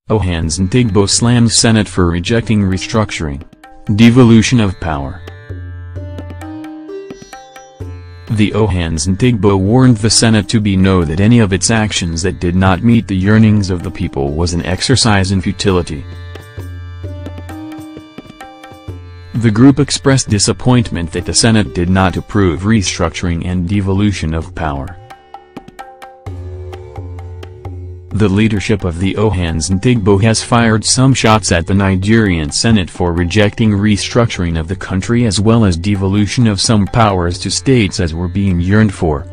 Ohanaeze Ndi-Igbo slams Senate for rejecting restructuring. Devolution of power. The Ohanaeze Ndi-Igbo warned the Senate to know that any of its actions that did not meet the yearnings of the people was an exercise in futility. The group expressed disappointment that the Senate did not approve restructuring and devolution of power. The leadership of the Ohanaeze Ndi-Igbo has fired some shots at the Nigerian Senate for rejecting restructuring of the country as well as devolution of some powers to states as were being yearned for.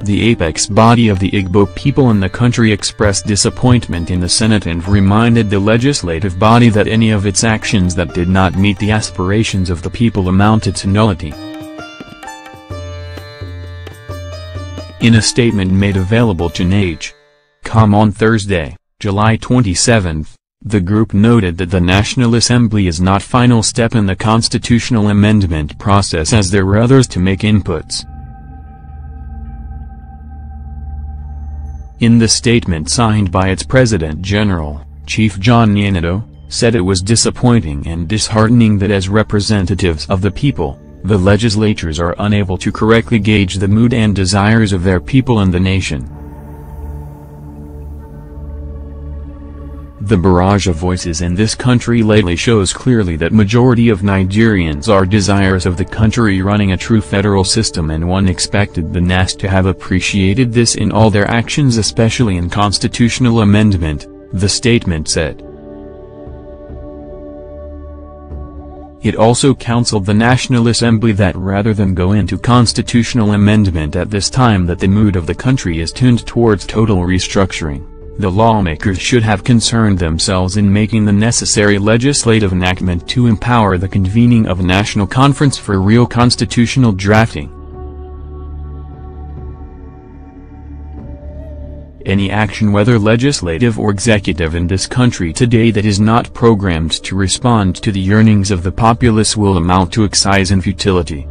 The apex body of the Igbo people in the country expressed disappointment in the Senate and reminded the legislative body that any of its actions that did not meet the aspirations of the people amounted to nullity. In a statement made available to NAGE.com on Thursday, July 27, the group noted that the National Assembly is not final step in the constitutional amendment process as there were others to make inputs. In the statement signed by its President General, Chief John Nyenedo, said it was disappointing and disheartening that as representatives of the people, the legislatures are unable to correctly gauge the mood and desires of their people and the nation. The barrage of voices in this country lately shows clearly that majority of Nigerians are desirous of the country running a true federal system, and one expected the NAS to have appreciated this in all their actions, especially in constitutional amendment, the statement said. It also counseled the National Assembly that rather than go into constitutional amendment at this time, that the mood of the country is tuned towards total restructuring. The lawmakers should have concerned themselves in making the necessary legislative enactment to empower the convening of a national conference for real constitutional drafting. Any action, whether legislative or executive, in this country today that is not programmed to respond to the yearnings of the populace will amount to exercise in futility.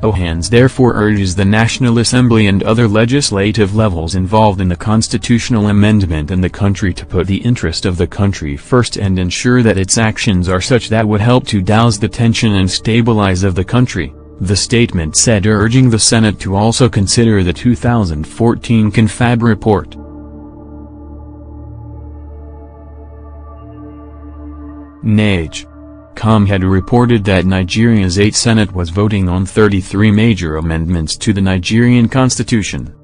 Ohanaeze therefore urges the National Assembly and other legislative levels involved in the constitutional amendment in the country to put the interest of the country first and ensure that its actions are such that would help to douse the tension and stabilize of the country, the statement said, urging the Senate to also consider the 2014 Confab report. NAGE.com had reported that Nigeria's 8th Senate was voting on 33 major amendments to the Nigerian constitution.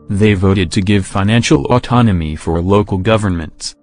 They voted to give financial autonomy for local governments,